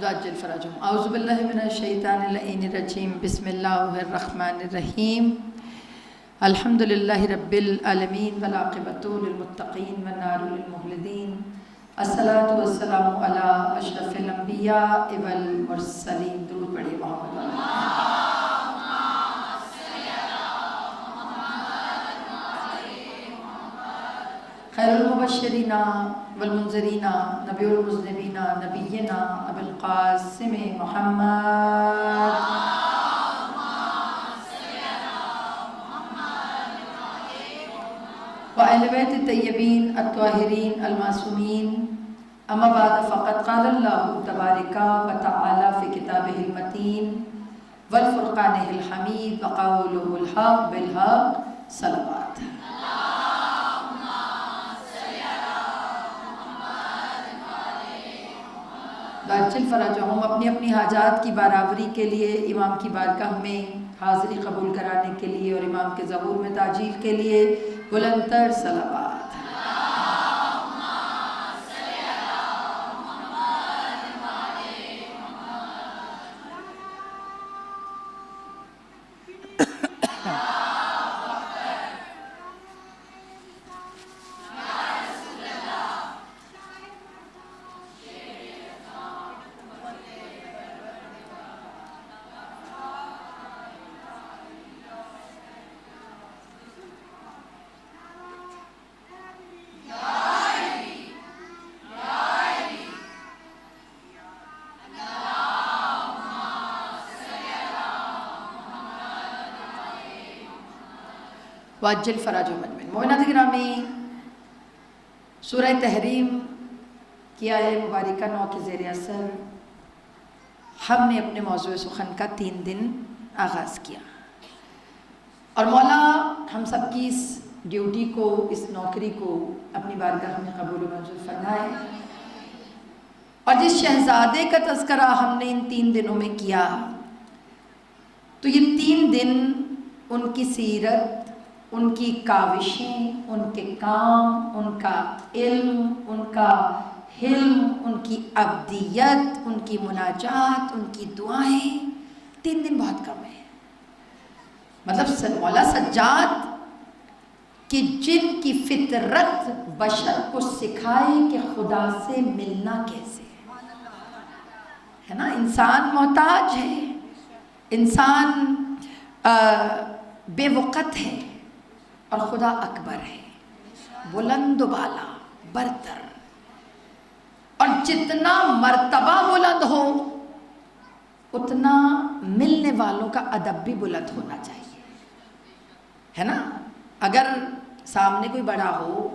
ضاجل فراجم اعوذ باللہ من الشیطان اللعین الرجیم بسم اللہ الرحمن الرحیم الحمد للہ رب العالمین والعاقبۃ للمتقین والنار للمخلدین الصلاۃ والسلام علی اشرف الانبیاء والمرسلین. درود پڑھیے محمد خیر المبشرین والمنذرین نبی المذنبین نبینا ابی القاسم محمد وآل بیت الطیبین الطاہرین المعصومین. اما بعد فقد قال اللہ تبارک و تعالی فی کتابہ المتین والفرقانہ الحمید وقولہ الحق بالحق. صلوات. ضاجل فراجم ہم اپنی اپنی حاجات کی برابری کے لیے امام کی بارگاہ میں حاضری قبول کرانے کے لیے اور امام کے ظہور میں تعجیل کے لیے بلند تر صلوات. واجل فراج مجمن. مومنات گرامی، سورہ تحریم کی آیہ مبارکہ 9 کے زیر اثر ہم نے اپنے موضوع سخن کا 3 دن آغاز کیا اور مولا ہم سب کی اس ڈیوٹی کو، اس نوکری کو اپنی بارگاہ میں قبول و منظور فرمائے. اور جس شہزادے کا تذکرہ ہم نے ان 3 دنوں میں کیا تو یہ 3 دن ان کی سیرت، ان کی کاوشیں، ان کے کام، ان کا علم، ان کا حلم، ان کی ابدیت، ان کی مناجات، ان کی دعائیں، 3 دن بہت کم ہے. مطلب مولا سجاد کہ جن کی فطرت بشر کو سکھائے کہ خدا سے ملنا کیسے ہے نا. انسان محتاج ہے، انسان بے وقت ہے اور خدا اکبر ہے، بلند و بالا، برتر. اور جتنا مرتبہ بلند ہو اتنا ملنے والوں کا ادب بھی بلند ہونا چاہیے، ہے نا. اگر سامنے کوئی بڑا ہو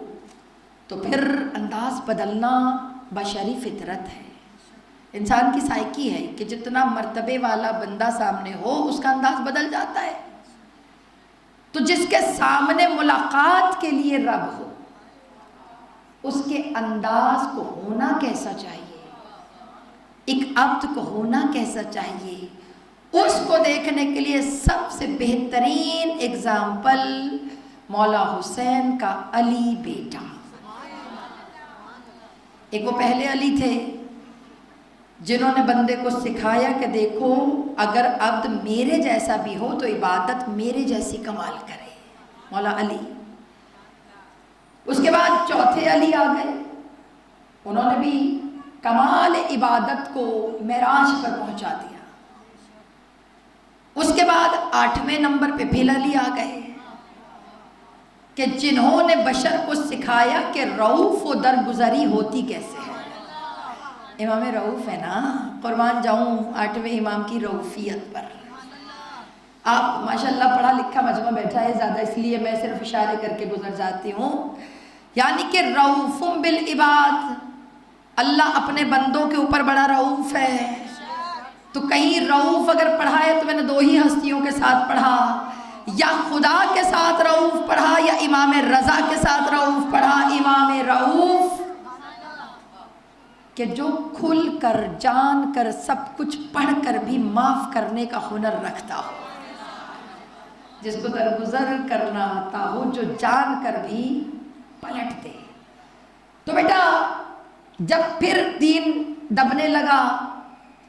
تو پھر انداز بدلنا بشری فطرت ہے، انسان کی سائیکی ہے کہ جتنا مرتبے والا بندہ سامنے ہو اس کا انداز بدل جاتا ہے. تو جس کے سامنے ملاقات کے لیے رب ہو اس کے انداز کو ہونا کیسا چاہیے، ایک عبد کو ہونا کیسا چاہیے، اس کو دیکھنے کے لیے سب سے بہترین اگزامپل مولا حسین کا علی بیٹا. ایک وہ پہلے علی تھے جنہوں نے بندے کو سکھایا کہ دیکھو اگر عبد میرے جیسا بھی ہو تو عبادت میرے جیسی کمال کرے، مولا علی. اس کے بعد چوتھے علی آ گئے، انہوں نے بھی کمال عبادت کو معراج پر پہنچا دیا. اس کے بعد 8ویں نمبر پہ پھر علی آ گئے کہ جنہوں نے بشر کو سکھایا کہ رؤوف و درگزری ہوتی کیسے ہے. امام رؤوف ہے نا، قربان جاؤں 8ویں امام کی رؤوفیت پر. آپ ماشاءاللہ پڑھا لکھا مجمع بیٹھا ہے زیادہ، اس لیے میں صرف اشارے کر کے گزر جاتی ہوں. یعنی کہ رؤوف بالعباد، اللہ اپنے بندوں کے اوپر بڑا رؤوف ہے. تو کہیں رؤوف اگر پڑھا ہے تو میں نے 2 ہی ہستیوں کے ساتھ پڑھا، یا خدا کے ساتھ رؤوف پڑھا یا امام رضا کے ساتھ رؤوف پڑھا. امام رؤوف کہ جو کھل کر جان کر سب کچھ پڑھ کر بھی معاف کرنے کا ہنر رکھتا ہو، جس کو درگزر کرنا آتا ہو، جو جان کر بھی پلٹ دے. تو بیٹا جب پھر دین دبنے لگا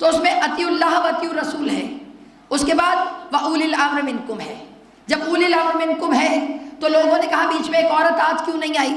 تو اس میں اطیعوا اللہ و اطیعوا الرسول ہے، اس کے بعد وَأُولِي الْأَمْرِ مِنْكُمْ ہے۔ جب اولی الامر منکم ہے تو لوگوں نے کہا بیچ میں ایک عورت آج کیوں نہیں آئی؟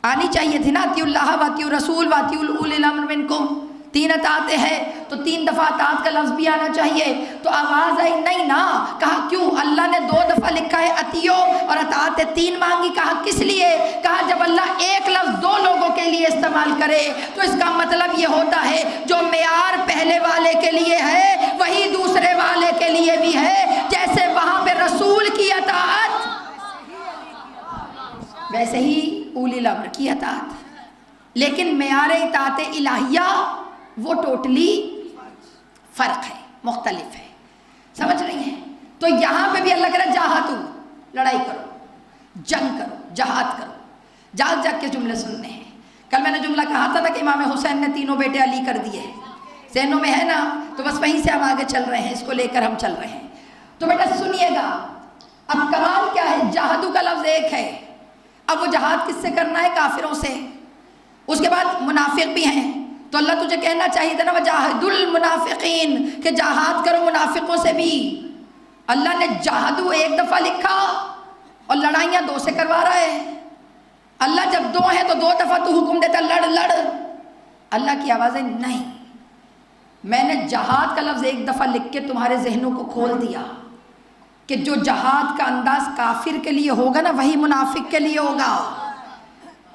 آنی چاہیے تھی نا، اطیعوا اللہ و اطیعوا الرسول و اطیعوا اولی الامر منکم، 3 اطاعتیں ہیں تو 3 دفعہ اطاعت کا لفظ بھی آنا چاہیے۔ تو آواز آئی نہیں نا، کہا کیوں؟ اللہ نے 2 دفعہ لکھا ہے اطیعوا اور اطاعت 3 مانگی، کہا کس لیے؟ کہا جب اللہ ایک لفظ 2 لوگوں کے لیے استعمال کرے تو اس کا مطلب یہ ہوتا ہے جو معیار پہلے والے کے لیے ہے وہی دوسرے والے کے لیے بھی ہے۔ جیسے وہاں پہ رسول کی اطاعت ویسے ہی اولی الامر کی اطاعت، لیکن معیار اطاعت الہیہ وہ ٹوٹلی فرق ہے، مختلف ہے، سمجھ رہی ہیں؟ تو یہاں پہ بھی اللہ کہہ رہا ہے جاہدو، لڑائی کرو، جنگ کرو، جہاد کرو، جاگ جاگ کے جملے سننے ہیں۔ کل میں نے جملہ کہا تھا نا کہ امام حسین نے 3 بیٹے علی کر دیے، ذہنوں میں ہے نا، تو بس وہیں سے ہم آگے چل رہے ہیں، اس کو لے کر ہم چل رہے ہیں۔ تو بیٹا سنیے گا، اب کمال کیا ہے؟ جاہدو کا لفظ ایک ہے، اب وہ جہاد کس سے کرنا ہے؟ کافروں سے۔ اس کے بعد منافق بھی ہیں، تو اللہ تجھے کہنا چاہیے تھا نا وجاہدوا المنافقین، کہ جہاد کرو منافقوں سے بھی۔ اللہ نے جاہدو 1 دفعہ لکھا اور لڑائیاں 2 سے کروا رہا ہے۔ اللہ جب 2 ہیں تو 2 دفعہ تو حکم دیتا لڑ لڑ۔ اللہ کی آوازیں نہیں، میں نے جہاد کا لفظ 1 دفعہ لکھ کے تمہارے ذہنوں کو کھول دیا کہ جو جہاد کا انداز کافر کے لیے ہوگا نا وہی منافق کے لیے ہوگا۔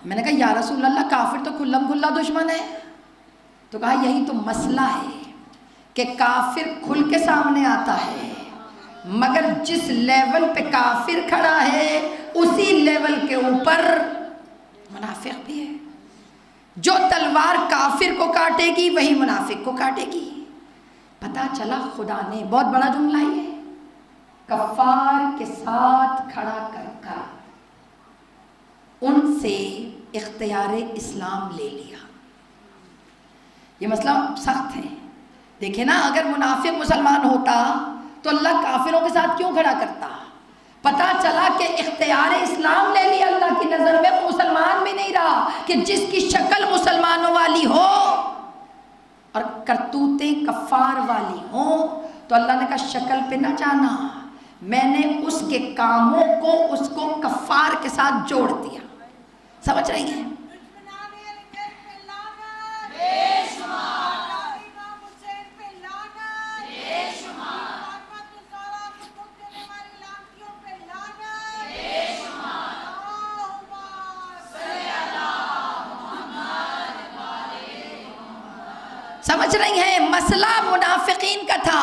میں نے کہا یا رسول اللہ کافر تو کھلم کھلا دشمن ہے، تو کہا یہی تو مسئلہ ہے کہ کافر کھل کے سامنے آتا ہے مگر جس لیول پہ کافر کھڑا ہے اسی لیول کے اوپر منافق بھی ہے۔ جو تلوار کافر کو کاٹے گی وہی منافق کو کاٹے گی۔ پتہ چلا خدا نے بہت بڑا جملہ ہی ہے، کفار کے ساتھ کھڑا کر کر ان سے اختیار اسلام لے لیا۔ یہ مسئلہ سخت ہے، دیکھیں نا، اگر منافق مسلمان ہوتا تو اللہ کافروں کے ساتھ کیوں کھڑا کرتا؟ پتا چلا کہ اختیار اسلام لے لیا اللہ کی نظر میں، وہ مسلمان بھی نہیں رہا، کہ جس کی شکل مسلمانوں والی ہو اور کرتوتیں کفار والی ہوں تو اللہ نے کہا شکل پہ نہ جانا، میں نے اس کے کاموں کو اس کو کفار کے ساتھ جوڑ دیا۔ سمجھ رہی ہیں؟ سمجھ رہی ہیں؟ مسئلہ منافقین کا تھا،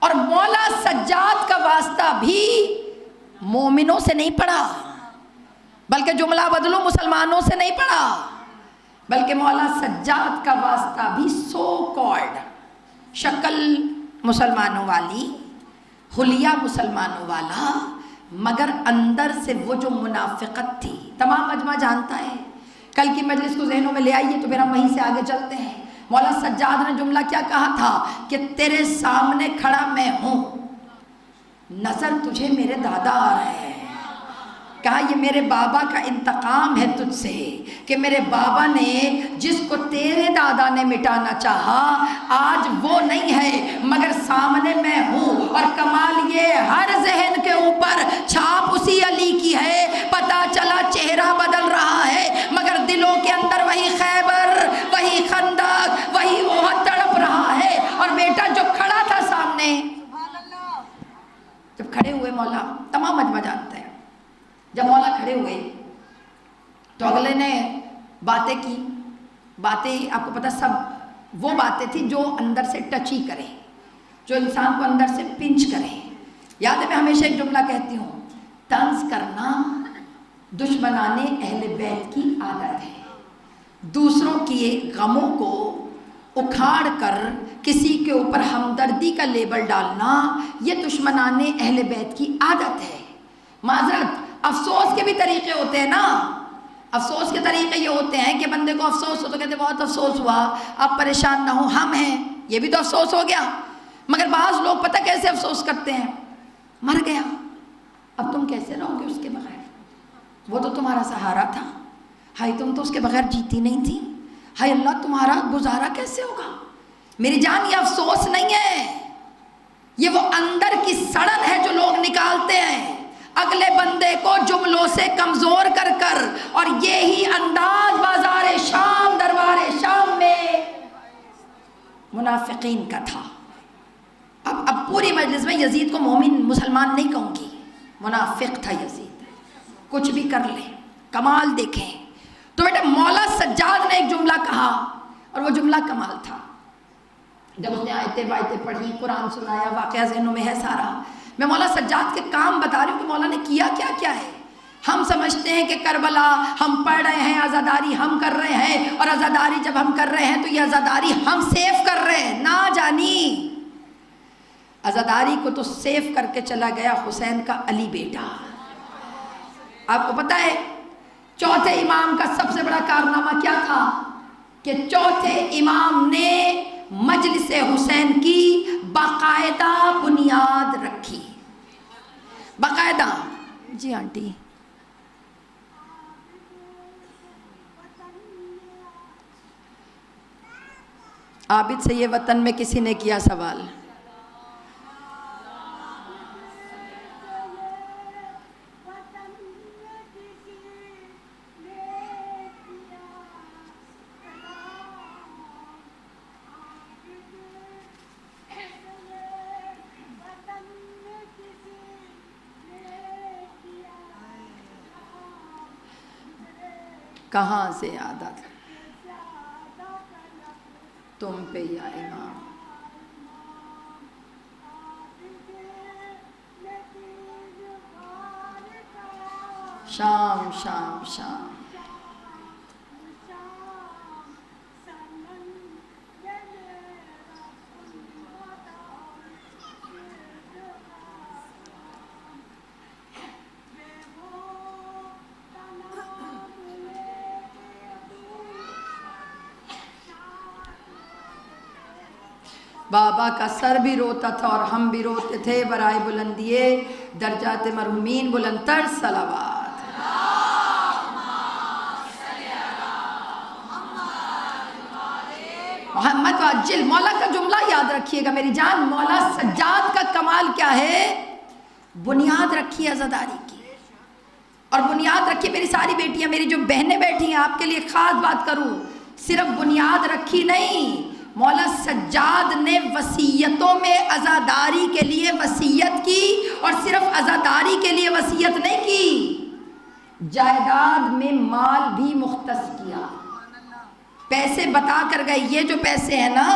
اور مولا سجاد کا واسطہ بھی مومنوں سے نہیں پڑا، بلکہ جملہ بدلو، مسلمانوں سے نہیں پڑا، بلکہ مولا سجاد کا واسطہ بھی سو کالڈ، شکل مسلمانوں والی، حلیہ مسلمانوں والا، مگر اندر سے وہ جو منافقت تھی۔ تمام مجمع جانتا ہے، کل کی مجلس کو ذہنوں میں لے آئیے تو پھر ہم وہیں سے آگے چلتے ہیں۔ مولا سجاد نے جملہ کیا کہا تھا کہ تیرے سامنے کھڑا میں ہوں، نظر تجھے میرے دادا آ رہے ہیں، کہا یہ میرے بابا کا انتقام ہے تجھ سے کہ میرے بابا نے جس کو تیرے دادا نے مٹانا چاہا آج وہ نہیں ہے مگر سامنے میں ہوں، اور کمال یہ ہر ذہن کے اوپر چھاپ اسی علی کی ہے۔ پتہ چلا چہرہ بدل رہا ہے مگر دلوں کے اندر وہی خیبر، وہی خندق، وہی احد تڑپ رہا ہے۔ اور بیٹا جو کھڑا تھا سامنے، جب کھڑے ہوئے مولا، تمام مجمع جانتے ہیں، جب مولا کھڑے ہوئے تو اگلے نے باتیں کی، باتیں آپ کو پتہ سب وہ باتیں تھی جو اندر سے ٹچی کریں، جو انسان کو اندر سے پنچ کریں۔ یاد ہے میں ہمیشہ ایک جملہ کہتی ہوں، طنز کرنا دشمنان اہل بیت کی عادت ہے، دوسروں کے غموں کو اکھاڑ کر کسی کے اوپر ہمدردی کا لیبل ڈالنا یہ دشمنان اہل بیت کی عادت ہے۔ معذرت، افسوس کے بھی طریقے ہوتے ہیں نا، افسوس کے طریقے یہ ہوتے ہیں کہ بندے کو افسوس ہو تو کہتے بہت افسوس ہوا، آپ پریشان نہ ہو، ہم ہیں، یہ بھی تو افسوس ہو گیا۔ مگر بعض لوگ پتہ کیسے افسوس کرتے ہیں، مر گیا اب تم کیسے رہو گے اس کے بغیر، وہ تو تمہارا سہارا تھا، ہائی تم تو اس کے بغیر جیتی نہیں تھی، ہائی اللہ تمہارا گزارا کیسے ہوگا، میری جان یہ افسوس نہیں ہے، یہ وہ اندر کی سڑن ہے جو لوگ نکالتے ہیں اگلے بندے کو جملوں سے کمزور کر کر، اور یہی انداز بازار شام دربار شام میں منافقین کا تھا۔ اب پوری مجلس میں یزید کو مومن مسلمان نہیں کہوں گی، منافق تھا یزید، کچھ بھی کر لے، کمال دیکھیں۔ تو بیٹا مولا سجاد نے ایک جملہ کہا اور وہ جملہ کمال تھا، جب اس نے آیتیں وایتیں پڑھی، قرآن سنایا، واقعہ ذہنوں میں ہے سارا۔ میں مولا سجاد کے کام بتا رہی ہوں کہ مولا نے کیا کیا کیا ہے۔ ہم سمجھتے ہیں کہ کربلا ہم پڑھ رہے ہیں، عزاداری ہم کر رہے ہیں، اور عزاداری جب ہم کر رہے ہیں تو یہ عزاداری ہم سیف کر رہے ہیں۔ نہ جانی، عزاداری کو تو سیف کر کے چلا گیا حسین کا علی بیٹا۔ آپ کو پتہ ہے چوتھے امام کا سب سے بڑا کارنامہ کیا تھا؟ کہ چوتھے امام نے مجلس حسین کی باقاعدہ بنیاد رکھی، باقاعدہ۔ جی آنٹی، عابد سے یہ وطن میں کسی نے کیا سوال، کہاں سے یاد آتا تم پہ یا امام؟ شام شام شام، بابا کا سر بھی روتا تھا اور ہم بھی روتے تھے، برائے بلندیے درجات مرحومین بلندتر صلوات۔ محمد واجل، مولا کا جملہ یاد رکھیے گا میری جان، مولا سجاد کا کمال کیا ہے؟ بنیاد رکھی عزاداری کی، اور بنیاد رکھی میری ساری بیٹیاں، میری جو بہنیں بیٹھی ہیں، آپ کے لیے خاص بات کروں، صرف بنیاد رکھی نہیں، مولا سجاد نے وصیتوں میں عزاداری کے لیے وصیت کی، اور صرف عزاداری کے لیے وصیت نہیں کی، جائیداد میں مال بھی مختص کیا۔ پیسے بتا کر گئے، یہ جو پیسے ہیں نا،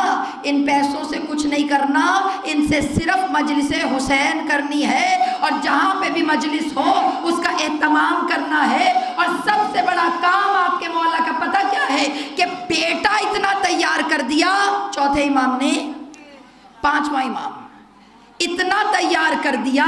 ان پیسوں سے کچھ نہیں کرنا، ان سے صرف مجلس حسین کرنی ہے، اور جہاں پہ بھی مجلس ہو اس کا اہتمام کرنا ہے۔ اور سب سے بڑا کام آپ کے مولا کا پتہ کیا ہے؟ کہ بیٹا اتنا تیار کر دیا چوتھے امام نے، پانچواں امام اتنا تیار کر دیا،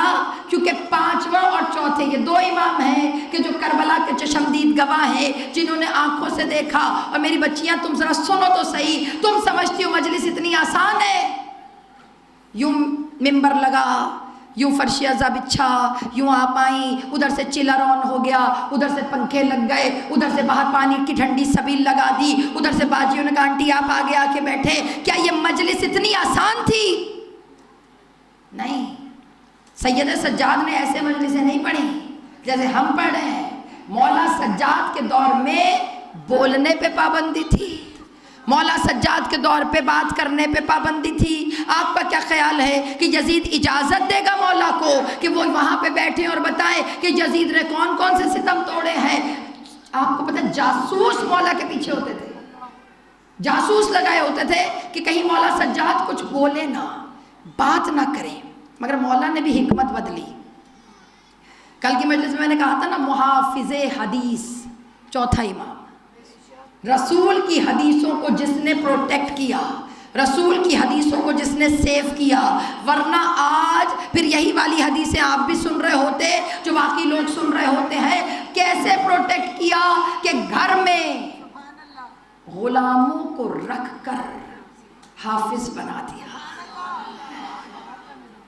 کیونکہ پانچواں اور چوتھے یہ دو امام ہیں کہ جو کربلا کے چشمدید گواہ ہیں، جنہوں نے آنکھوں سے دیکھا۔ اور میری بچیاں تم ذرا سنو تو صحیح، تم سمجھتی ہو مجلس اتنی آسان ہے؟ یوں ممبر لگا، یوں فرش ازا بچھا، یوں آپ آئیں، ادھر سے چلر آن ہو گیا، ادھر سے پنکھے لگ گئے، ادھر سے باہر پانی کی ٹھنڈی سبیل لگا دی، ادھر سے باجیوں نے کہا آنٹی آپ آگے آ کے بیٹھے۔ کیا یہ مجلس اتنی آسان تھی؟ نہیں، سید سجاد نے ایسے مجلسیں نہیں پڑھی جیسے ہم پڑھ رہے ہیں۔ مولا سجاد کے دور میں بولنے پہ پابندی تھی، مولا سجاد کے دور پہ بات کرنے پہ پابندی تھی۔ آپ کا کیا خیال ہے کہ یزید اجازت دے گا مولا کو کہ وہ وہاں پہ بیٹھیں اور بتائیں کہ یزید نے کون کون سے ستم توڑے ہیں؟ آپ کو پتہ جاسوس مولا کے پیچھے ہوتے تھے، جاسوس لگائے ہوتے تھے کہ کہیں مولا سجاد کچھ بولے نہ، بات نہ کریں۔ مگر مولا نے بھی حکمت بدلی۔ کل کی مجلس میں نے کہا تھا نا، محافظ حدیث چوتھا امام، رسول کی حدیثوں کو جس نے پروٹیکٹ کیا، رسول کی حدیثوں کو جس نے سیف کیا، ورنہ آج پھر یہی والی حدیثیں آپ بھی سن رہے ہوتے جو باقی لوگ سن رہے ہوتے ہیں۔ کیسے پروٹیکٹ کیا کہ گھر میں غلاموں کو رکھ کر حافظ بنا دیا۔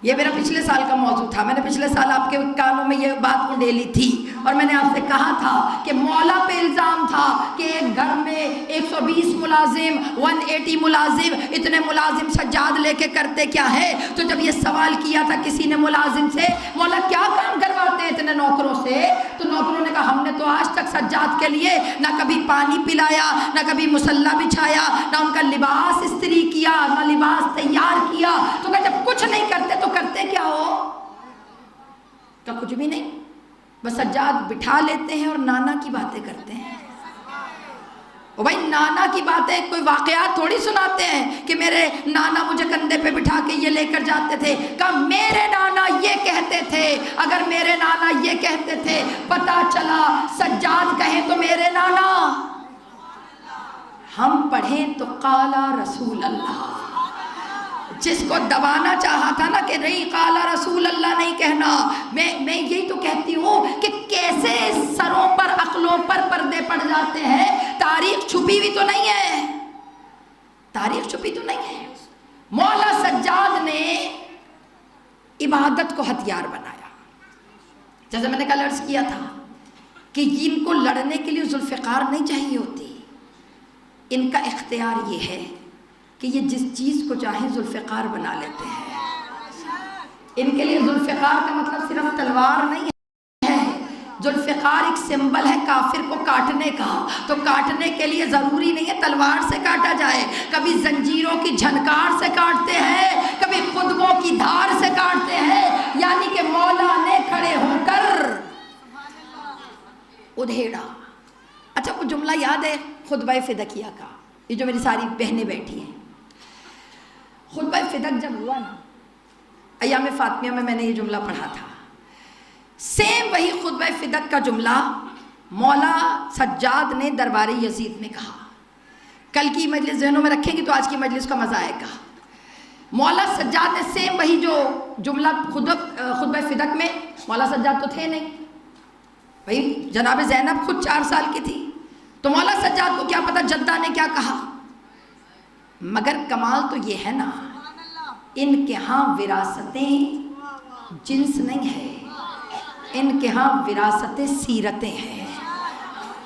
یہ میرا پچھلے سال کا موضوع تھا، میں نے پچھلے سال آپ کے کانوں میں یہ بات اڈیلی تھی، اور میں نے آپ سے کہا تھا کہ مولا پہ الزام تھا کہ ایک گھر میں 120 ملازم 180 ملازم اتنے ملازم سجاد لے کے کرتے کیا ہے؟ تو جب یہ سوال کیا تھا کسی نے ملازم سے، مولا کیا کام کرواتے ہیں اتنے نوکروں سے؟ تو نوکروں نے کہا ہم نے تو آج تک سجاد کے لیے نہ کبھی پانی پلایا، نہ کبھی مصلی بچھایا، نہ ان کا لباس استری کیا، نہ لباس تیار کیا۔ تو کہ جب کچھ نہیں کرتے تو کرتے کیا ہو؟ تو کچھ بھی نہیں، بس سجاد بٹھا لیتے ہیں اور نانا کی باتیں کرتے ہیں۔ او بھائی نانا کی باتیں کوئی واقعات تھوڑی سناتے ہیں کہ میرے نانا مجھے کندھے پہ بٹھا کے یہ لے کر جاتے تھے۔ کہا میرے نانا یہ کہتے تھے، اگر میرے نانا یہ کہتے تھے، پتہ چلا سجاد کہیں تو میرے نانا، ہم پڑھیں تو قالا رسول اللہ۔ جس کو دبانا چاہا تھا نا کہ نہیں قالا رسول اللہ نہیں کہنا، میں یہی تو کہتی ہوں کہ کیسے سروں پر عقلوں پر پردے پڑ جاتے ہیں۔ تاریخ چھپی ہوئی تو نہیں ہے، تاریخ چھپی تو نہیں ہے۔ مولا سجاد نے عبادت کو ہتھیار بنایا۔ جیسے میں نے کل عرض کیا تھا کہ ان کو لڑنے کے لیے ذوالفقار نہیں چاہیے ہوتی، ان کا اختیار یہ ہے کہ یہ جس چیز کو چاہیں ذوالفقار بنا لیتے ہیں۔ ان کے لیے ذوالفقار کا مطلب صرف تلوار نہیں ہے، ذوالفقار ایک سمبل ہے کافر کو کاٹنے کا۔ تو کاٹنے کے لیے ضروری نہیں ہے تلوار سے کاٹا جائے، کبھی زنجیروں کی جھنکار سے کاٹتے ہیں، کبھی خطبوں کی دھار سے کاٹتے ہیں، یعنی کہ مولا نے کھڑے ہو کر ادھیڑا۔ اچھا وہ جملہ یاد ہے خطبہ فدقیہ کا، یہ جو میری ساری بہنیں بیٹھی ہیں، خطبہ فدق جب ہوا نا ایام فاطمیہ میں نے یہ جملہ پڑھا تھا، سیم وہی خطبہ فدق کا جملہ مولا سجاد نے دربار یزید میں کہا۔ کل کی مجلس ذہنوں میں رکھیں گی تو آج کی مجلس کا مزہ آئے گا۔ مولا سجاد نے سیم وہی جو جملہ خطبہ فدق میں، مولا سجاد تو تھے نہیں بھائی، جناب زینب خود 4 سال کی تھی، تو مولا سجاد کو کیا پتہ جدہ نے کیا کہا۔ مگر کمال تو یہ ہے نا، ان کے ہاں وراثتیں جنس نہیں ہے، ان کے ہاں وراثتیں سیرتیں ہیں،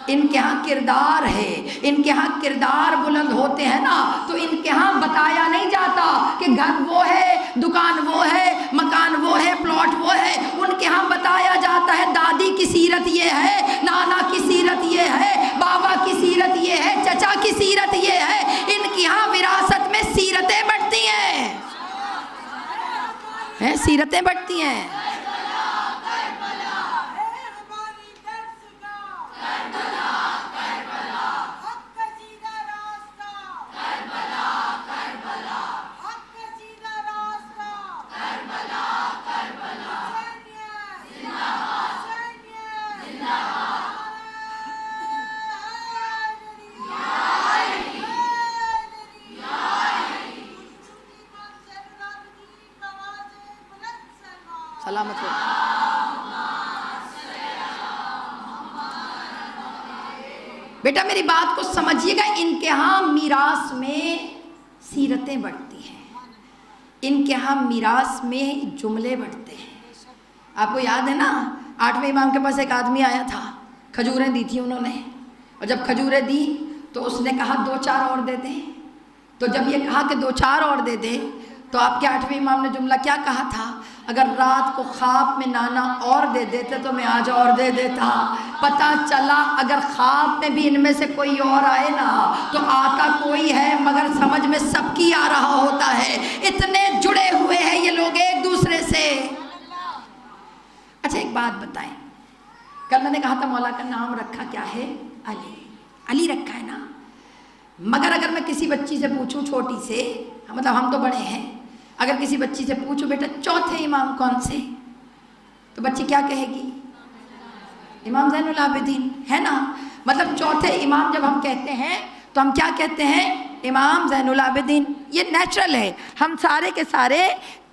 ان کے ہاں کردار ہے، ان کے ہاں کردار بلند ہوتے ہیں نا، تو ان کے ہاں بتایا نہیں جاتا کہ گھر وہ ہے، دکان وہ ہے، مکان وہ ہے، پلاٹ وہ ہے، ان کے ہاں بتایا جاتا ہے دادی کی سیرت یہ ہے، نانا کی سیرت یہ ہے، بابا کی سیرت یہ ہے، چچا کی سیرت یہ ہے۔ ان کی ہاں وراثت میں سیرتیں بڑھتی ہیں، سیرتیں بڑھتی ہیں۔ سلامت ہو بیٹا، میری بات کو سمجھیے گا، ان کے ہاں میراث میں سیرتیں بڑھتی ہیں، ان کے ہاں میراث میں جملے بڑھتے ہیں۔ آپ کو یاد ہے نا 8ویں امام کے پاس ایک آدمی آیا تھا، کھجوریں دی تھی انہوں نے، اور جب کھجوریں دی تو اس نے کہا 2-4 اور دے دیں۔ تو جب یہ کہا کہ 2-4 اور دے دیں تو آپ کے 8ویں امام نے جملہ کیا کہا تھا؟ اگر رات کو خواب میں نانا اور دے دیتے تو میں آج اور دے دیتا۔ پتہ چلا اگر خواب میں بھی ان میں سے کوئی اور آئے نا تو آتا کوئی ہے مگر سمجھ میں سب کی آ رہا ہوتا ہے، اتنے جڑے ہوئے ہیں یہ لوگ ایک دوسرے سے۔ اچھا ایک بات بتائیں، کل میں نے کہا تھا مولا کا نام رکھا کیا ہے؟ علی، علی رکھا ہے نا، مگر اگر میں کسی بچی سے پوچھوں چھوٹی سے، مطلب ہم تو بڑے ہیں، اگر کسی بچی سے پوچھو بیٹا چوتھے امام کون سے، تو بچی کیا کہے گی؟ امام زین العابدین، ہے نا؟ مطلب چوتھے امام جب ہم کہتے ہیں تو ہم کیا کہتے ہیں؟ امام زین العابدین۔ یہ نیچرل ہے، ہم سارے کے سارے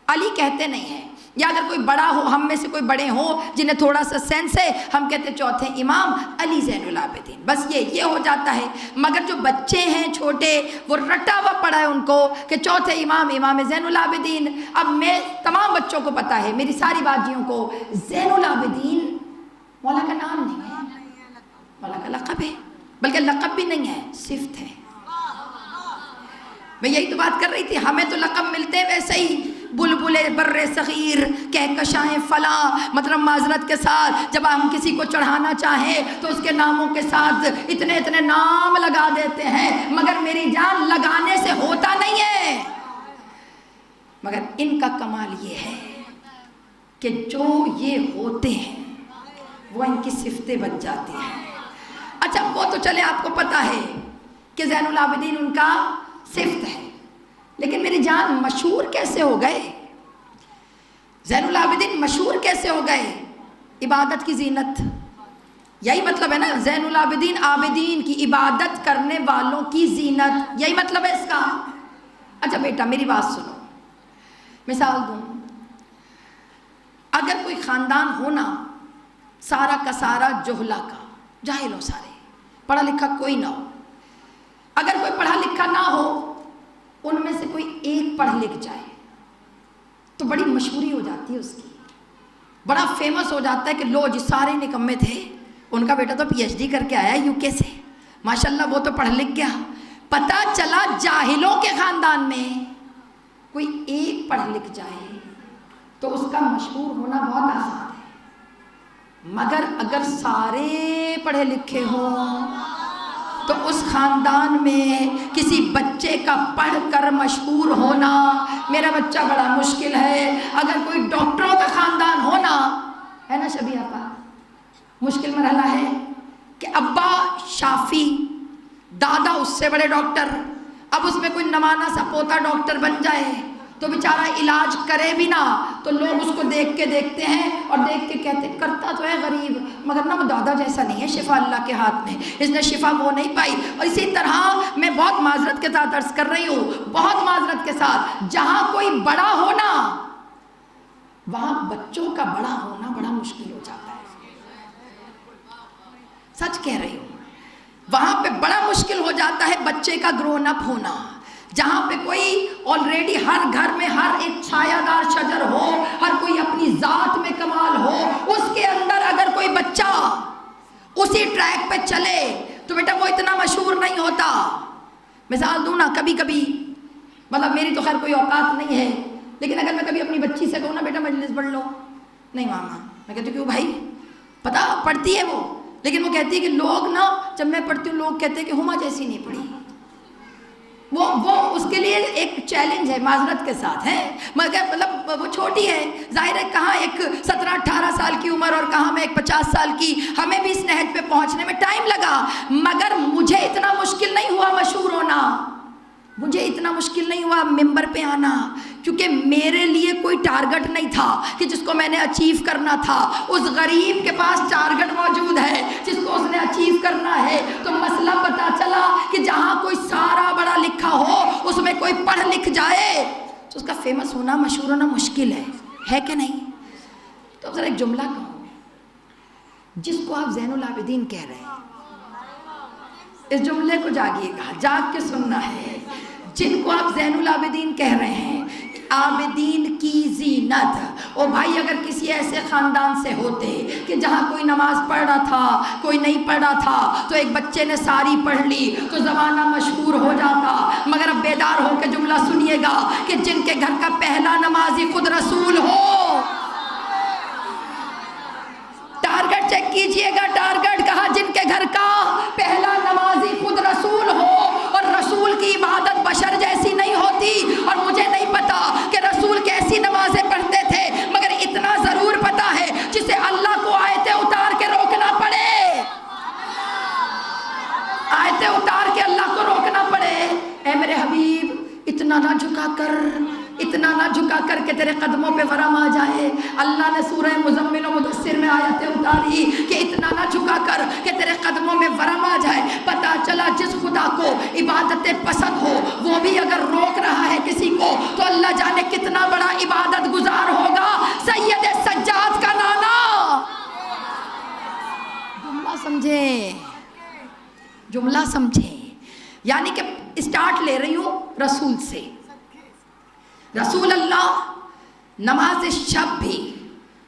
علی کہتے نہیں ہیں، یا اگر کوئی بڑا ہو، ہم میں سے کوئی بڑے ہوں جنہیں تھوڑا سا سینس ہے، ہم کہتے ہیں چوتھے امام علی زین العابدین، بس یہ ہو جاتا ہے۔ مگر جو بچے ہیں چھوٹے وہ رٹا ہوا پڑا ہے ان کو کہ چوتھے امام امام زین العابدین۔ اب میں تمام بچوں کو پتا ہے، میری ساری باجیوں کو، زین العابدین مولا کا نام نہیں ہے، مولا کا لقب ہے۔ بلکہ لقب بھی نہیں ہے، صفت ہے۔ میں یہی تو بات کر رہی تھی، ہمیں تو لقب ملتے ہیں ویسے ہی، بلبل بر صغیر، کہکشائیں فلاں، مطلب معذرت کے ساتھ جب ہم کسی کو چڑھانا چاہیں تو اس کے ناموں کے ساتھ اتنے اتنے نام لگا دیتے ہیں، مگر میری جان لگانے سے ہوتا نہیں ہے۔ مگر ان کا کمال یہ ہے کہ جو یہ ہوتے ہیں وہ ان کی صفتیں بن جاتی ہیں۔ اچھا وہ تو چلے آپ کو پتا ہے کہ زین العابدین ان کا صفت ہے، لیکن میری جان مشہور کیسے ہو گئے؟ زین العابدین مشہور کیسے ہو گئے؟ عبادت کی زینت، یہی مطلب ہے نا، زین العابدین عابدین کی عبادت کرنے والوں کی زینت، یہی مطلب ہے اس کا۔ اچھا بیٹا میری بات سنو، مثال دوں، اگر کوئی خاندان ہونا سارا کا سارا جہلا کا، جاہل ہو سارے، پڑھا لکھا کوئی نہ ہو، اگر کوئی پڑھا لکھا نہ ہو ان میں سے کوئی ایک پڑھ لکھ جائے تو بڑی مشہوری ہو جاتی ہے اس کی، بڑا فیمس ہو جاتا ہے کہ لو جی سارے نکمے تھے، ان کا بیٹا تو پی ایچ ڈی کر کے آیا یو کے سے، ماشاءاللہ وہ تو پڑھ لکھ گیا۔ پتہ چلا جاہلوں کے خاندان میں کوئی ایک پڑھ لکھ جائے تو اس کا مشہور ہونا بہت آسان ہے، مگر اگر سارے پڑھے لکھے ہوں تو اس خاندان میں کسی بچے کا پڑھ کر مشہور ہونا میرا بچہ بڑا مشکل ہے۔ اگر کوئی ڈاکٹروں کا خاندان ہونا ہے نا شبیہ کا، مشکل مرحلہ ہے کہ ابا شافی، دادا اس سے بڑے ڈاکٹر، اب اس میں کوئی نمانہ سا پوتا ڈاکٹر بن جائے تو بیچارہ علاج کرے بھی نہ تو لوگ اس کو دیکھ کے دیکھتے ہیں اور دیکھ کے کہتے ہیں کرتا تو ہے غریب مگر نہ وہ دادا جیسا نہیں ہے، شفا اللہ کے ہاتھ میں، اس نے شفا وہ نہیں پائی۔ اور اسی طرح میں بہت معذرت کے ساتھ عرض کر رہی ہوں، بہت معذرت کے ساتھ، جہاں کوئی بڑا ہونا وہاں بچوں کا بڑا ہونا بڑا مشکل ہو جاتا ہے، سچ کہہ رہی ہوں، وہاں پہ بڑا مشکل ہو جاتا ہے بچے کا گرون اپ ہونا۔ جہاں پہ کوئی آلریڈی ہر گھر میں ہر ایک چھایا دار شجر ہو، ہر کوئی اپنی ذات میں کمال ہو، اس کے اندر اگر کوئی بچہ اسی ٹریک پہ چلے تو بیٹا وہ اتنا مشہور نہیں ہوتا۔ مثال دوں نا، کبھی کبھی مطلب میری تو خیر کوئی اوقات نہیں ہے، لیکن اگر میں کبھی اپنی بچی سے کہوں نا بیٹا مجلس پڑھ لو، نہیں ماما، میں کہتی ہوں کیوں بھائی، پتا پڑھتی ہے وہ، لیکن وہ کہتی ہے کہ لوگ نا جب میں پڑھتی ہوں لوگ کہتے ہیں کہ ہما جیسی نہیں پڑھی، وہ اس کے لیے ایک چیلنج ہے، معذرت کے ساتھ ہے، مگر مطلب وہ چھوٹی ہے، ظاہر ہے کہاں ایک 17-18 سال کی عمر اور کہاں میں ایک 50 سال کی، ہمیں بھی اس نہج پہ پہنچنے میں ٹائم لگا، مگر مجھے اتنا مشکل نہیں ہوا مشہور ہونا، مجھے اتنا مشکل نہیں ہوا ممبر پہ آنا، کیونکہ میرے لیے کوئی ٹارگٹ نہیں تھا کہ جس کو میں نے اچیو کرنا تھا۔ اس غریب کے پاس ٹارگٹ موجود ہے جس کو اس نے اچیو کرنا ہے۔ تو مسئلہ پتا چلا کہ جہاں کوئی سارا بڑا لکھا ہو اس میں کوئی پڑھ لکھ جائے تو اس کا فیمس ہونا مشہور ہونا مشکل ہے کہ نہیں؟ تو ذرا ایک جملہ کہوں، جس کو آپ زین العابدین کہہ رہے ہیں، اس جملے کو جاگیے گا، جاگ کے سننا ہے، جن کو آپ زین العابدین کہہ رہے ہیں، عابدین کی زینت، او بھائی اگر کسی ایسے خاندان سے ہوتے کہ جہاں کوئی نماز پڑھ رہا تھا کوئی نہیں پڑھ رہا تھا تو ایک بچے نے ساری پڑھ لی تو زمانہ مشہور ہو جاتا، مگر اب بیدار ہو کے جملہ سنیے گا کہ جن کے گھر کا پہلا نمازی خود رسول ہو، ٹارگٹ چیک کیجئے گا، ٹارگٹ کہا جن کے گھر کا پہلا نمازی خود رسول ہو، اور رسول کی عبادت بشر جیسی نہیں ہوتی، اور مجھے نہیں پتا کہ رسول کیسی نمازیں پڑھتے تھے، مگر اتنا ضرور پتا ہے جسے اللہ کو آیتیں اتار کے روکنا پڑے، آیتیں اتار کے اللہ کو روکنا پڑے، اے میرے حبیب اتنا نہ جھکا کر، اتنا نہ جھکا کر کہ تیرے قدموں پہ ورم آ جائے۔ اللہ نے سورہ مزمل و مدثر میں آیتیں اتاری کہ اتنا نہ جھکا کر کہ تیرے قدموں میں ورم آ جائے۔ پتا چلا جس خدا کو عبادتیں پسند ہو وہ بھی اگر روک رہا ہے کسی کو تو اللہ جانے کتنا بڑا عبادت گزار ہوگا۔ سید سجاد کا نانا، جملہ سمجھیں، جملہ سمجھیں، یعنی کہ اسٹارٹ لے رہی ہوں رسول سے۔ رسول اللہ نماز شب بھی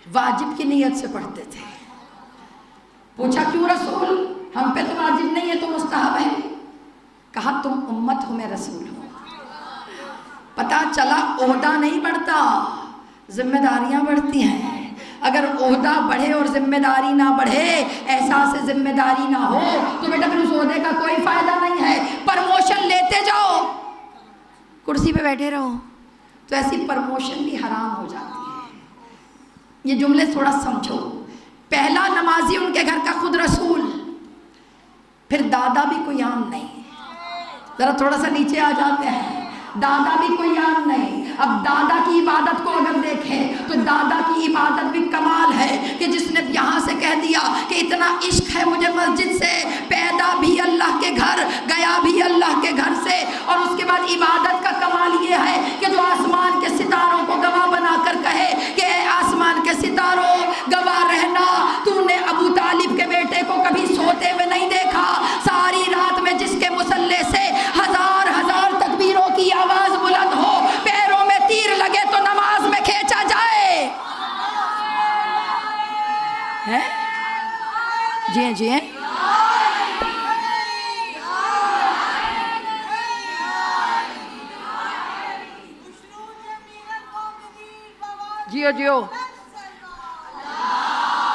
واجب کی نیت سے پڑھتے تھے۔ پوچھا کیوں رسول؟ ہم پہ تو واجب نہیں ہے تو رسول ہوں. پتہ چلا عہدہ نہیں بڑھتا، ذمہ داریاں بڑھتی ہیں. اگر عہدہ بڑھے اور ذمہ داری نہ بڑھے، احساس ذمہ داری نہ ہو، تو بیٹا پھر اس عہدے کا کوئی فائدہ نہیں ہے. پرموشن لیتے جاؤ، کرسی پہ بیٹھے رہو تو ایسی پرموشن بھی حرام ہو جاتی ہے. یہ جملے تھوڑا سمجھو. پہلا نمازی ان کے گھر کا خود رسول، پھر دادا بھی کوئی عام نہیں. ذرا تھوڑا سا نیچے آ جاتے ہیں. دادا بھی کوئی عام نہیں. اب دادا کی عبادت کو اگر دیکھیں تو دادا کی عبادت بھی کمال ہے کہ جس نے یہاں سے کہہ دیا کہ اتنا عشق ہے مجھے مسجد سے، پیدا بھی اللہ کے گھر، گیا بھی اللہ کے گھر سے. اور اس کے بعد عبادت کا کمال یہ ہے کہ جو آسمان کے ستاروں کو گواہ بنا کر کہے کہ اے آسمان کے ستاروں گواہ رہنا، تو نے ابو طالب کے بیٹے کو کبھی سوتے ہوئے نہیں دیکھا. ساری رات میں جس کے مصلے سے ہزار ہزار تکبیروں کی آواز بلند ہو، پیروں میں تیر لگے تو نماز میں کھینچا جائے. جی جی جیو جیو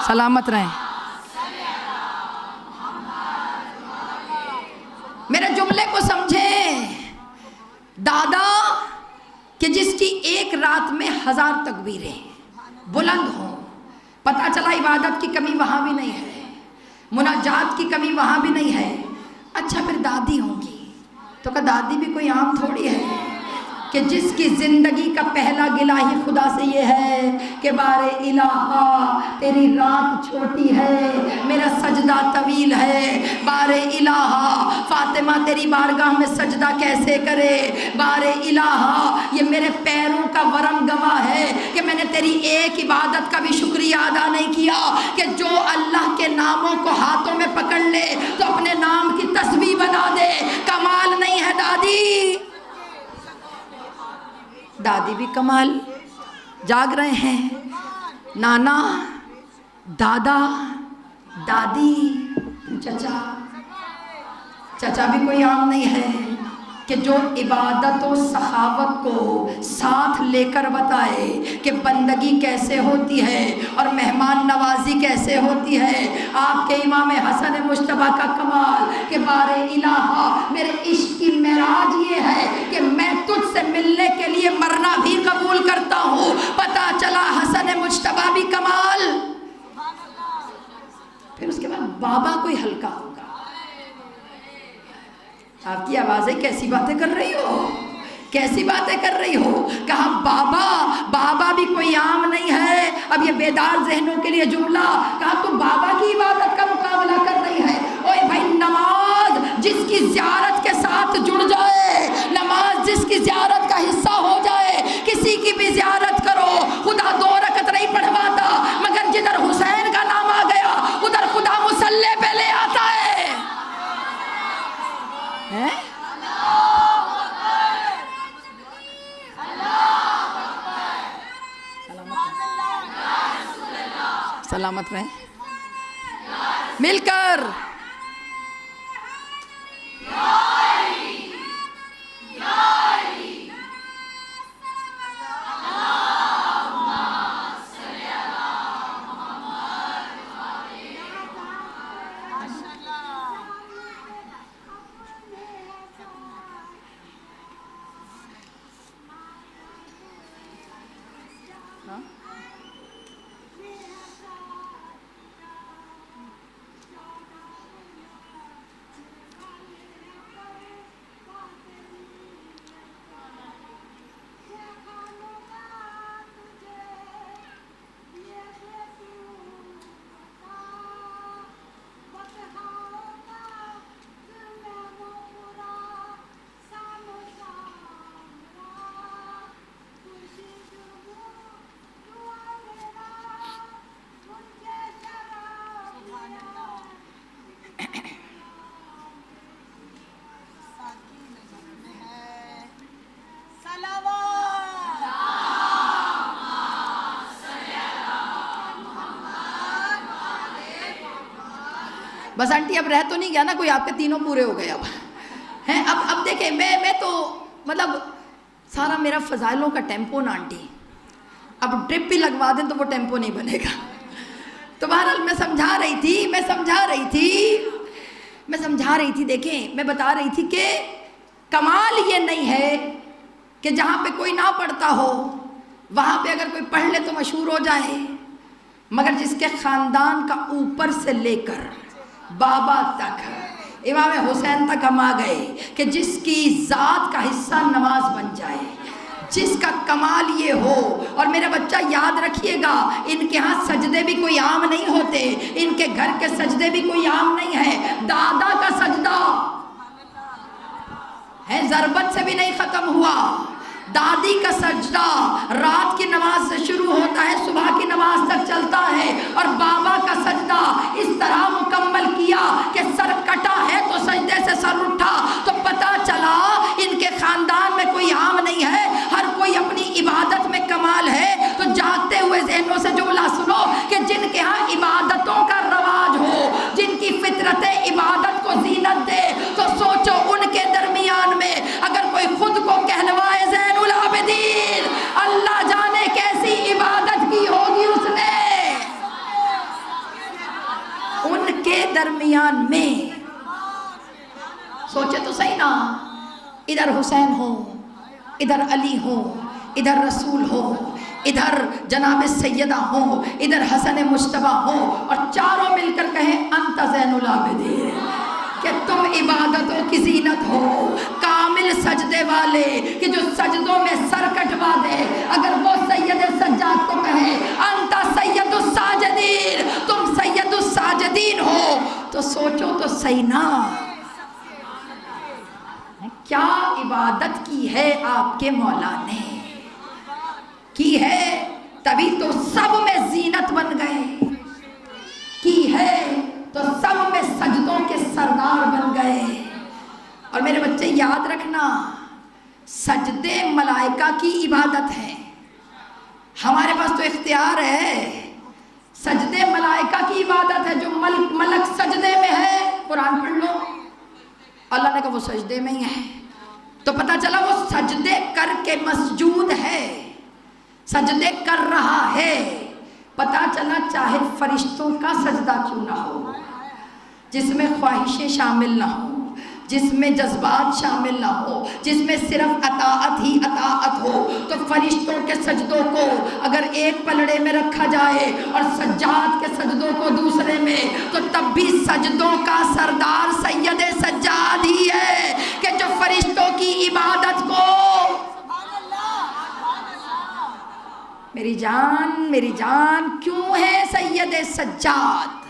سلامت رہیں. میرے جملے کو سمجھیں. دادا کہ جس کی ایک رات میں 1000 تکبیریں بلند ہوں. پتہ چلا عبادت کی کمی وہاں بھی نہیں ہے، مناجات کی کمی وہاں بھی نہیں ہے. اچھا پھر دادی ہوں گی تو کہ دادی بھی کوئی عام تھوڑی ہے کہ جس کی زندگی کا پہلا گلہ ہی خدا سے یہ ہے کہ بارے الہا تیری رات چھوٹی ہے، میرا سجدہ طویل ہے. بارے الہا فاطمہ تیری بارگاہ میں سجدہ کیسے کرے. بارے الہا یہ میرے پیروں کا ورم گواہ ہے کہ میں نے تیری ایک عبادت کا بھی شکریہ ادا نہیں کیا کہ جو اللہ کے ناموں کو ہاتھوں میں پکڑ لے تو اپنے نام کی تسبیح بنا دے. کمال نہیں ہے دادی؟ دادی بھی کمال. جاگ رہے ہیں. نانا، دادا، دادی، چچا. چچا بھی کوئی عام نہیں ہے کہ جو عبادت و سخاوت کو ساتھ لے کر بتائے کہ بندگی کیسے ہوتی ہے اور مہمان نوازی کیسے ہوتی ہے. آپ کے امام حسن مجتبیٰ کا کمال کہ بارے الہا میرے عشق کی معراج یہ ہے کہ میں تجھ سے ملنے کے لیے مرنا بھی قبول کرتا ہوں. پتہ چلا حسن مجتبیٰ بھی کمال. پھر اس کے بعد بابا کوئی ہلکا ہوگا. آپ کی آوازیں کیسی باتیں کر رہی ہو، کیسی باتیں کر رہی ہو. کہا بابا، بابا بھی کوئی عام نہیں ہے. اب یہ بیدار ذہنوں کے لیے جملہ. کہا تو بابا کی عبادت کا مقابلہ کر رہی ہے. اوے بھائی، نماز جس کی زیارت کے ساتھ جڑ جائے، نماز جس کی زیارت کا حصہ ہو جائے، کسی کی بھی زیارت کرو، خدا 2 رکعت نہیں پڑھواتا، مگر جدھر حسین کا نام آ گیا ادھر خدا مصلی پہ لے آتا ہے. سلامت رہیں. مل کر بس آنٹی اب رہ تو نہیں گیا نا کوئی، آپ کے تینوں پورے ہو گئے. اب ہیں اب دیکھیں میں تو مطلب سارا میرا فضائلوں کا ٹیمپو نا آنٹی، اب ڈرپ بھی لگوا دیں تو وہ ٹیمپو نہیں بنے گا. تو بہرحال میں سمجھا رہی تھی دیکھیں میں بتا رہی تھی کہ کمال یہ نہیں ہے کہ جہاں پہ کوئی نہ پڑھتا ہو وہاں پہ اگر کوئی پڑھ لے تو مشہور ہو جائے، مگر جس کے خاندان کا اوپر سے لے کر بابا تک، امام حسین تک ہم آ گئے کہ جس کی ذات کا حصہ نماز بن جائے، جس کا کمال یہ ہو. اور میرا بچہ یاد رکھیے گا، ان کے ہاں سجدے بھی کوئی عام نہیں ہوتے، ان کے گھر کے سجدے بھی کوئی عام نہیں ہے. دادا کا سجدہ ہے ضربت سے بھی نہیں ختم ہوا، دادی کا سجدہ رات کی نماز سے شروع ہوتا ہے صبح کی نماز تک چلتا ہے، اور بابا کا سجدہ اس طرح مکمل کیا کہ سر کٹا ہے تو سجدے سے سر اٹھا. تو پتا چلا ان کے خاندان میں کوئی عام نہیں ہے، ہر کوئی اپنی عبادت میں کمال ہے. تو جاگتے ہوئے ذہنوں سے جملہ سنو کہ جن کے ہاں عبادتوں کا رواج ہو، جن کی فطرت عبادت کو زینت دے، تو سوچو ان کے درمیان میں اگر کوئی خود کو کہلوائے زین العابدین، اللہ جانے کیسی عبادت کی ہوگی اس نے. ان کے درمیان میں سوچے تو صحیح نا، ادھر حسین ہو، ادھر علی ہو، ادھر رسول ہو، ادھر جناب سیدہ ہو، ادھر حسن مجتبیٰ ہو، اور چاروں مل کر کہیں انت زین العابدین، کہ تم عبادتوں کی زینت ہو، کامل سجدے والے کہ جو سجدوں میں سر کٹوا دے. اگر وہ سید سجاد کو کہے انت سید الساجدین، تم سید الساجدین ہو، تو سوچو تو صحیح نا کیا عبادت کی ہے آپ کے مولا نے، کی ہے تبھی تو سب میں زینت بن گئے، کی ہے تو سب میں سجدوں کے سردار بن گئے. اور میرے بچے یاد رکھنا، سجدے ملائکہ کی عبادت ہے، ہمارے پاس تو اختیار ہے. سجدے ملائکہ کی عبادت ہے، جو ملک سجدے میں ہے. قرآن پڑھ لو، اللہ نے کہا وہ سجدے میں ہی ہے، تو پتہ چلا وہ سجدے کر کے مسجود ہے، سجدے کر رہا ہے. پتہ چلا چاہے فرشتوں کا سجدہ کیوں نہ ہو، جس میں خواہشیں شامل نہ ہو، جس میں جذبات شامل نہ ہو، جس میں صرف اطاعت ہی اطاعت ہو، تو فرشتوں کے سجدوں کو اگر ایک پلڑے میں رکھا جائے اور سجاد کے سجدوں کو دوسرے میں، تو تب بھی سجدوں کا سردار سید سجاد ہی ہے کہ جو فرشتوں کی عبادت کو میری جان کیوں ہے سید سجاد،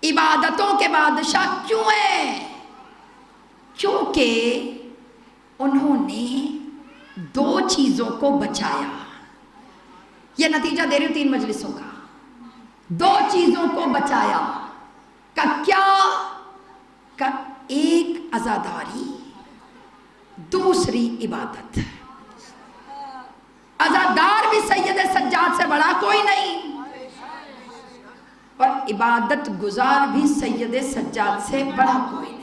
عبادتوں کے بادشاہ کیوں ہیں؟ کیونکہ انہوں نے دو چیزوں کو بچایا. یہ نتیجہ دے رہی ہوں 3 مجلسوں کا. دو چیزوں کو بچایا کا کیا؟ کا ایک عزاداری، دوسری عبادت. عزادار بھی سید سجاد سے بڑا کوئی نہیں، اور عبادت گزار بھی سید سجاد سے بڑا کوئی نہیں.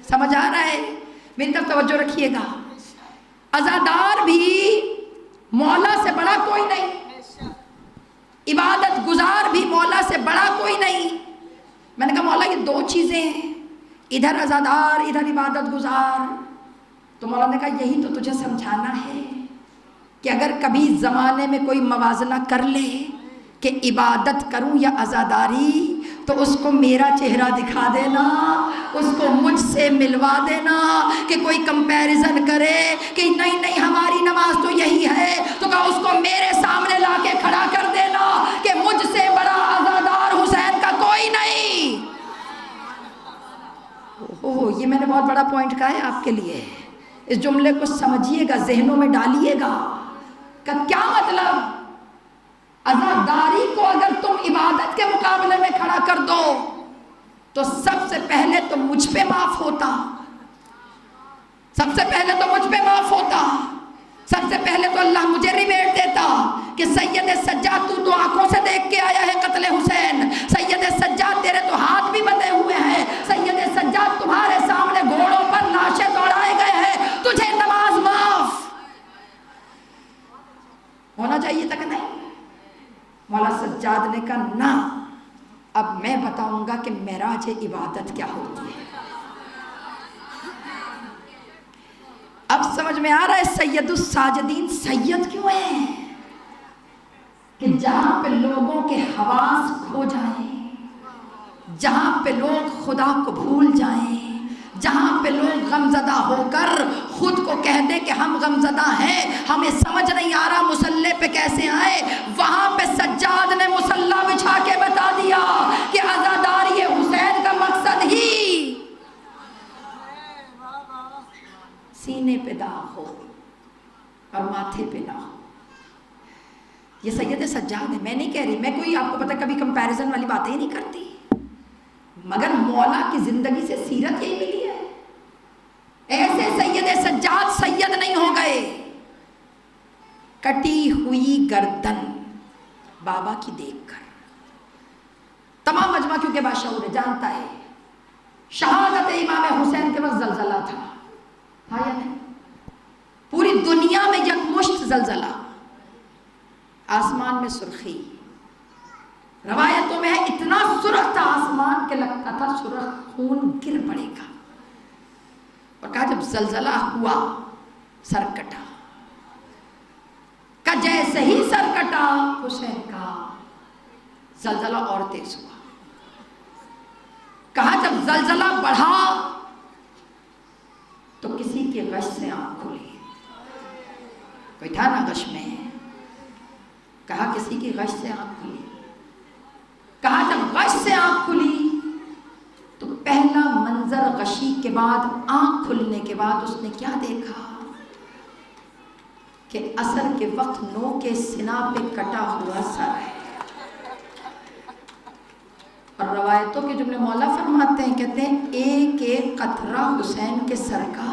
سمجھ آ رہا ہے؟ میری طرف توجہ رکھیے گا. عزادار بھی مولا سے بڑا کوئی نہیں، عبادت گزار بھی مولا سے بڑا کوئی نہیں. میں نے کہا مولا یہ دو چیزیں ہیں، ادھر عزادار ادھر عبادت گزار. تو مولا نے کہا یہی تو تجھے سمجھانا ہے کہ اگر کبھی زمانے میں کوئی موازنہ کر لے کہ عبادت کروں یا عزاداری، تو اس کو میرا چہرہ دکھا دینا، اس کو مجھ سے ملوا دینا. کہ کوئی کمپیریزن کرے کہ نہیں ہماری نماز تو یہی ہے، تو کہا اس کو میرے سامنے لا کے کھڑا کر دینا کہ مجھ سے بڑا عزادار حسین کا کوئی نہیں. یہ میں نے بہت بڑا پوائنٹ کہا ہے آپ کے لیے. اس جملے کو سمجھیے گا، ذہنوں میں ڈالیے گا. کہ کیا مطلب؟ عزاداری کو اگر تم عبادت کے مقابلے میں کھڑا کر دو تو سب سے پہلے تو مجھ پہ معاف ہوتا، سب سے پہلے تو مجھ پہ معاف ہوتا، سب سے پہلے تو اللہ مجھے ریمیٹ دیتا کہ سید سجاد تو آنکھوں سے دیکھ کے آیا ہے قتل حسین، سید سجاد تیرے تو ہاتھ بھی بندھے ہوئے ہیں، سید سجاد تمہارے سامنے گھوڑوں پر لاشیں بتاؤں گا کہ معراج عبادت کیا ہوتی ہے۔ اب سمجھ میں آ رہا ہے سید الساجدین سید کیوں ہیں؟ کہ جہاں پہ لوگوں کے حواس کھو جائیں، جہاں پہ لوگ خدا کو بھول جائیں، جہاں پہ لوگ غمزدہ ہو کر خود کو کہہ دیں کہ ہم غمزدہ ہیں، ہمیں سمجھ نہیں آ رہا مصلی پہ کیسے آئے، وہاں پہ سجاد نے مصلی بچھا کے بتا دیا کہ عزاداری حسین کا مقصد ہی سینے پہ داغ ہو اور ماتھے پہ نہ ہو۔ یہ سید سجاد ہے، میں نہیں کہہ رہی، میں کوئی آپ کو پتہ کبھی کمپیریزن والی باتیں ہی نہیں کرتی، مگر مولا کی زندگی سے سیرت یہی ملی ہے۔ ایسے سید سجاد سید نہیں ہو گئے۔ کٹی ہوئی گردن بابا کی دیکھ کر تمام مجمع کیونکہ باشعور ہے، جانتا ہے شہادت امام حسین کے وقت زلزلہ تھا یا نہیں؟ پوری دنیا میں یکمشت زلزلہ، آسمان میں سرخی، روایتوں میں ہے اتنا سرخ تھا آسمان کہ لگتا تھا سرخ خون گر پڑے گا، اور کہا جب زلزلہ ہوا سر کٹا، کہ جیسے ہی سر کٹا حسین کا زلزلہ اور تیز ہوا، کہا جب زلزلہ بڑھا تو کسی کے غش سے آنکھ کھلی، کوئی تھا نا غش میں، کہا کسی کی غش سے آنکھ کھلی، کہا جب غش سے آنکھ کھلی تو پہلا منظر غشی کے بعد آنکھ کھلنے کے بعد اس نے کیا دیکھا کہ عصر کے وقت نو کے سنا پہ کٹا ہوا سر ہے۔ اور روایتوں کے جملے مولا فرماتے ہیں، کہتے ہیں ایک ایک قطرہ حسین کے سر کا،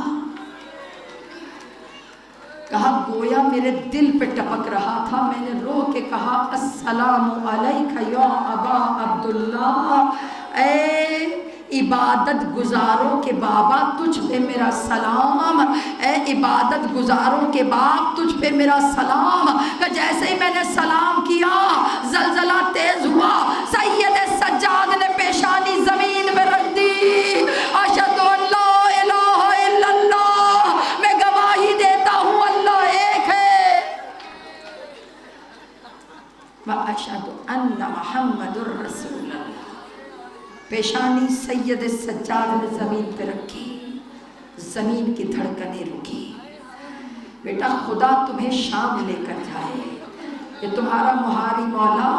کہا گویا میرے دل پہ ٹپک رہا تھا، میں نے رو کے کہا السلام علیک یا ابا عبداللہ، اے عبادت گزاروں کے بابا تجھ پہ میرا سلام، اے عبادت گزاروں کے باپ تجھ پہ میرا سلام۔ کہ جیسے ہی میں نے سلام کیا زلزلہ تیز ہوا، سید سجاد نے پیشانی زمین میں رکھ دی، اشہد ان لا الہ الا اللہ، میں گواہی دیتا ہوں اللہ ایک ہے، واشہد ان محمد الرسول اللہ۔ پیشانی سید سجاد نے زمین پہ رکھی، زمین کی دھڑکنیں رکی۔ بیٹا خدا تمہیں شام لے کر جائے، یہ تمہارا مہاری مولا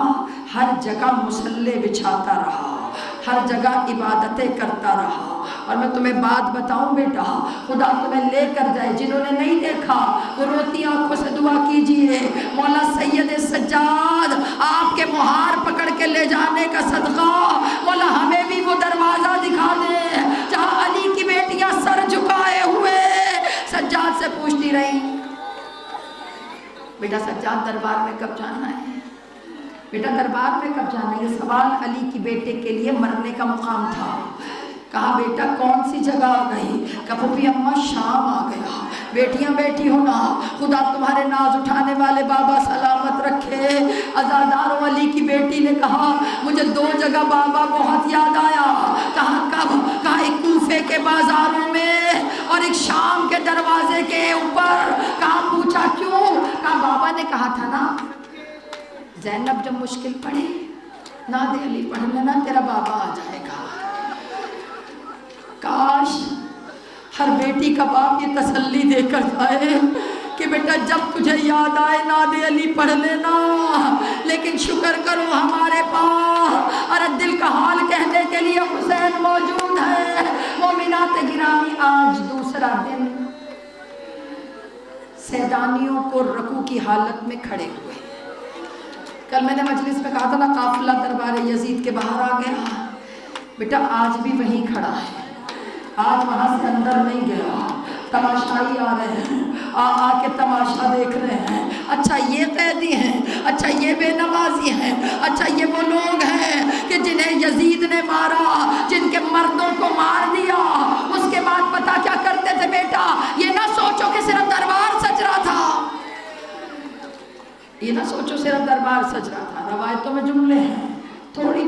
ہر جگہ مصلی بچھاتا رہا، ہر جگہ عبادتیں کرتا رہا۔ اور میں تمہیں بات بتاؤں بیٹا، خدا تمہیں لے کر جائے، جنہوں نے نہیں دیکھا وہ روتی آنکھوں سے دعا کیجئے، مولا سید سجاد آپ کے مہار پکڑ کے لے جانے کا صدقہ مولا ہمیں بھی وہ دروازہ دکھا دے جہاں علی کی بیٹیاں سر جھکائے ہوئے سجاد سے پوچھتی رہی، بیٹا سجاد دربار میں کب جانا ہے، بیٹا دربار میں کب جانا ہے؟ یہ سوال علی کی بیٹے کے لیے مرنے کا مقام تھا۔ کہا بیٹا کون سی جگہ آ گئی؟ کہا پھوپھی اماں شام آ گیا، بیٹیاں بیٹھی ہو نا، خدا تمہارے ناز اٹھانے والے بابا سلامت رکھے۔ عزادار علی کی بیٹی نے کہا مجھے دو جگہ بابا بہت یاد آیا، کہا کب؟ کہا ایک کوفے کے بازاروں میں اور ایک شام کے دروازے کے اوپر۔ کہا پوچھا کیوں؟ کہا بابا نے کہا تھا نا زینب جب مشکل پڑے ناد علی پڑھ لینا تیرا بابا آ جائے گا۔ کاش ہر بیٹی کا باپ یہ تسلی دے کر جائے کہ بیٹا جب تجھے یاد آئے ناد علی پڑھ لینا، لیکن شکر کرو ہمارے پاس اور دل کا حال کہنے کے لیے حسین موجود ہے۔ مومنات گرامی آج دوسرا دن سیدانیوں کو رکوع کی حالت میں کھڑے ہوئے۔ کل میں نے مجلس میں کہا تھا نا قافلہ دربار یزید کے باہر آ گیا، بیٹا آج بھی وہیں کھڑا ہے، آج وہاں سے اندر نہیں گیا، تماشائی آ رہے ہیں، آ کے تماشا دیکھ رہے ہیں، اچھا یہ قیدی ہیں، اچھا یہ بے نمازی ہیں، اچھا یہ وہ لوگ ہیں کہ جنہیں یزید نے مارا، جن کے مردوں کو مار دیا۔ اس کے بعد پتہ کیا کرتے تھے بیٹا؟ یہ نہ سوچو کہ صرف دربار سج رہا تھا، یہ نہ سوچو صرف دربار سج رہا تھا، روایتوں میں جملے ہیں تھوڑی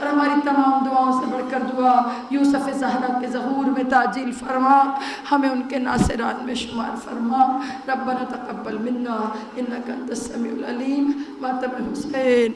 اور ہماری تمام دعاؤں سے بڑھ کر دعا یوسف زہرا کے ظہور میں تعجیل فرما، ہمیں ان کے ناصران میں شمار فرما۔ ربنا تقبل منا انک انت السمیع العلیم، ماتم حسین۔